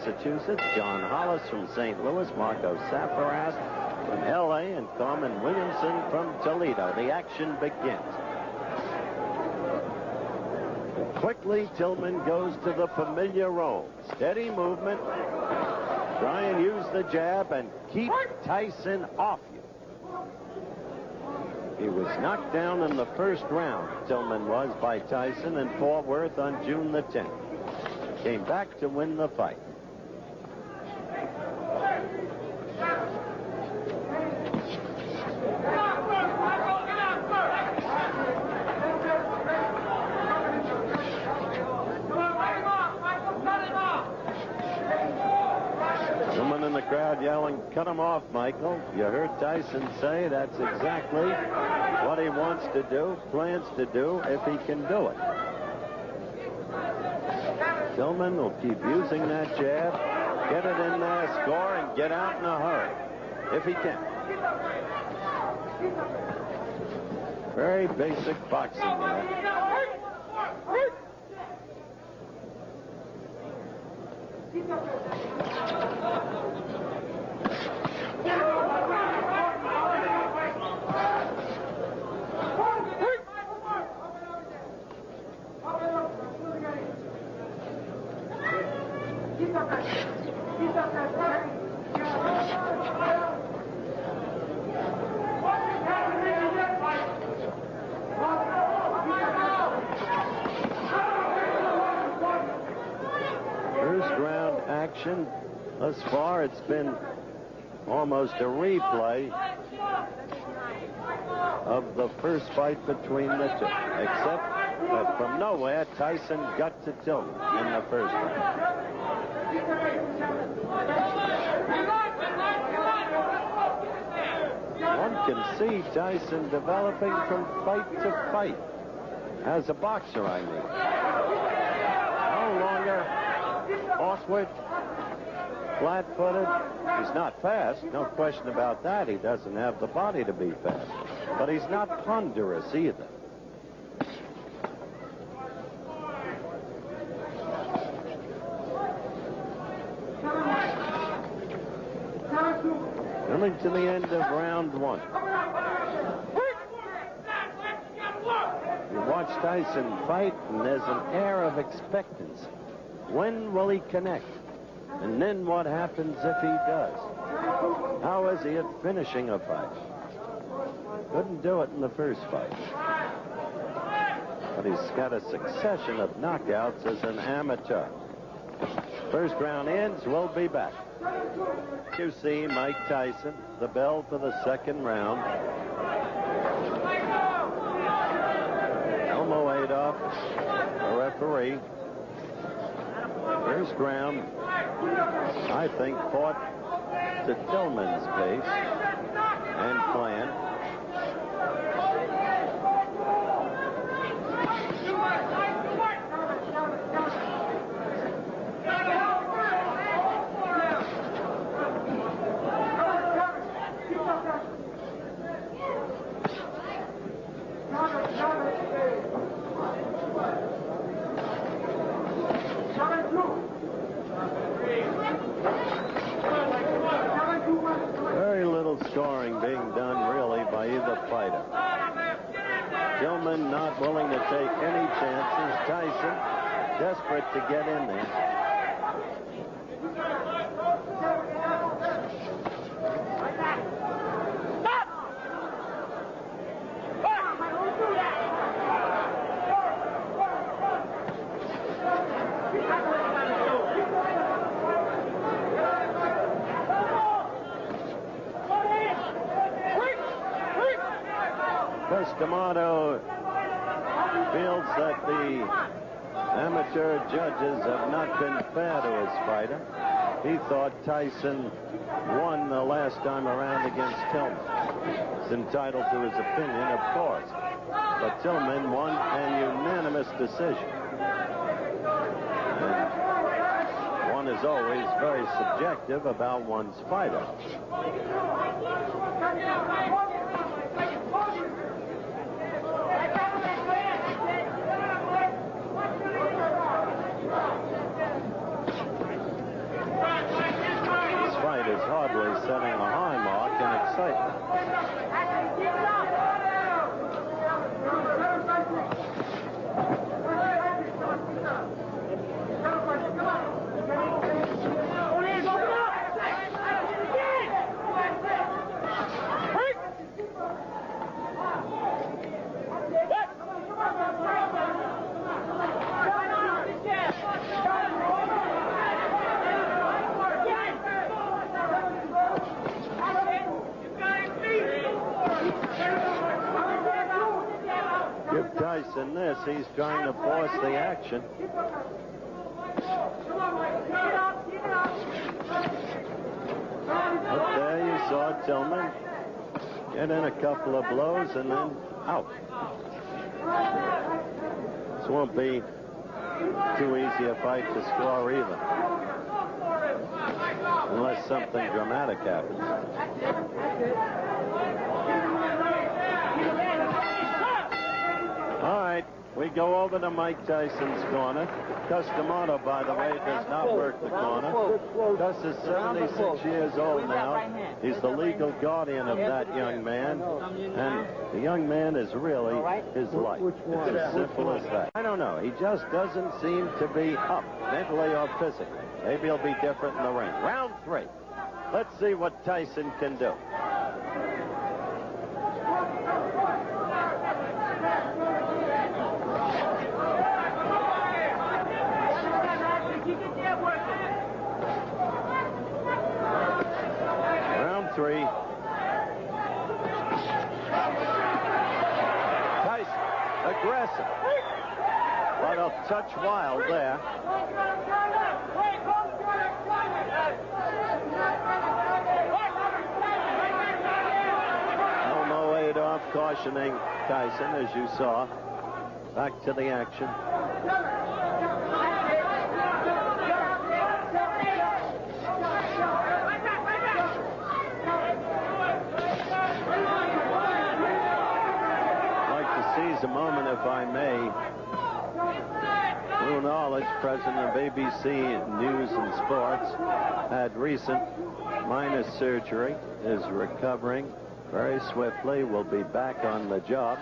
Massachusetts, John Hollis from St. Louis, Marco Safaras from L.A., and Carmen Williamson from Toledo. The action begins. Quickly, Tillman goes to the familiar role. Steady movement. Try and use the jab and keep Tyson off you. He was knocked down in the first round, Tillman was, by Tyson in Fort Worth on June the 10th. Came back to win the fight. Someone in the crowd yelling, "Cut him off, Michael." You heard Tyson say that's exactly what he wants to do, plans to do, if he can do it. Tillman will keep using that jab, get it in there, score, and get out in a hurry, if he can. Very basic boxing there. First round action. Thus far, it's been almost a replay of the first fight between the two, except that from nowhere, Tyson got to Tillman in the first round. One can see Tyson developing from fight to fight. As a boxer, I mean. No longer awkward, flat-footed. He's not fast, no question about that. He doesn't have the body to be fast. But he's not ponderous either. Coming to the end of round one. You watch Tyson fight, and there's an air of expectancy. When will he connect? And then what happens if he does? How is he at finishing a fight? Couldn't do it in the first fight. But he's got a succession of knockouts as an amateur. First round ends. We'll be back. You see Mike Tyson, the bell for the second round. Elmo Adolph, the referee. First round, I think, fought to Tillman's pace and plan. Very little scoring being done, really, by either fighter. Tillman not willing to take any chances. Tyson desperate to get in there. D'Amato feels that the amateur judges have not been fair to his fighter. He thought Tyson won the last time around against Tillman. He's entitled to his opinion, of course. But Tillman won an unanimous decision. And one is always very subjective about one's fighter. Broadway setting a high mark in excitement. Give Tyson this. He's trying to force the action. Up there you saw Tillman get in a couple of blows and then out. This won't be too easy a fight to score either, unless something dramatic happens. All right, we go over to Mike Tyson's corner. Customato, by the way, does not work the corner. Gus is 76 years old now. He's the legal guardian of that young man. And the young man is really his life. It's as simple as that. I don't know. He just doesn't seem to be up, mentally or physically. Maybe he'll be different in the ring. Round 3. Let's see what Tyson can do. Round 3. Tyson, aggressive, but a touch wild there. Elmo Adolph cautioning Tyson, as you saw. Back to the action. A moment, if I may. Lou Knowledge, president of ABC News and Sports, had recent minor surgery, is recovering very swiftly, will be back on the job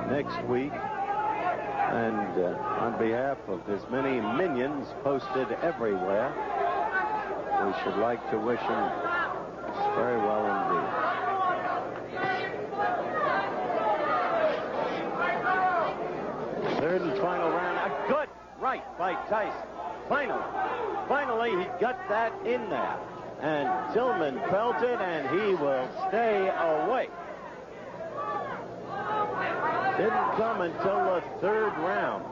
next week. And on behalf of his many minions posted everywhere, we should like to wish him very well indeed. Third and final round. A good right by Tyson. Finally, he got that in there. And Tillman felt it, and he will stay away. Didn't come until the 3rd round.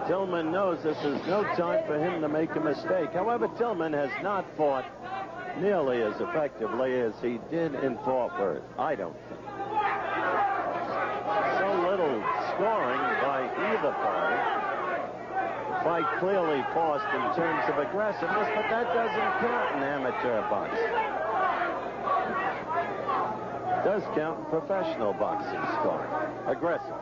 Tillman knows this is no time for him to make a mistake. However, Tillman has not fought nearly as effectively as he did in Fort Worth, I don't think. Little scoring by either party. The fight clearly forced in terms of aggressiveness, but that doesn't count in amateur boxing. It does count in professional boxing scoring. Aggressive.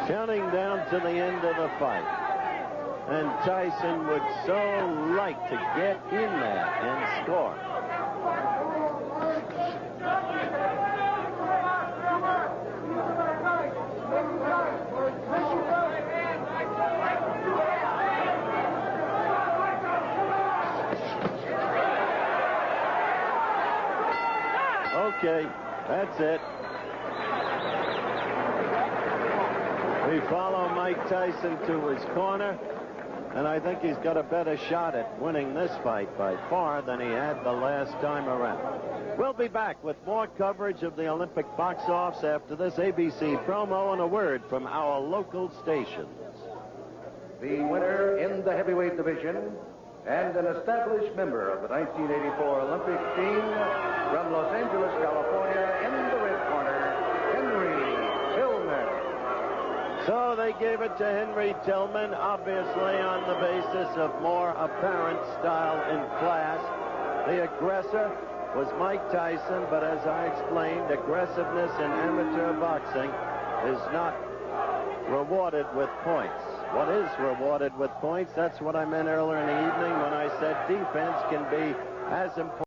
Counting down to the end of the fight. And Tyson would so like to get in there and score. Okay, that's it. We follow Mike Tyson to his corner, and I think he's got a better shot at winning this fight by far than he had the last time around. We'll be back with more coverage of the Olympic box-offs after this ABC promo and a word from our local stations. The winner in the heavyweight division and an established member of the 1984 Olympic team from Los Angeles, California, in the red corner, So they gave it to Henry Tillman, obviously on the basis of more apparent style and class. The aggressor was Mike Tyson, but as I explained, aggressiveness in amateur boxing is not rewarded with points. What is rewarded with points? That's what I meant earlier in the evening when I said defense can be as important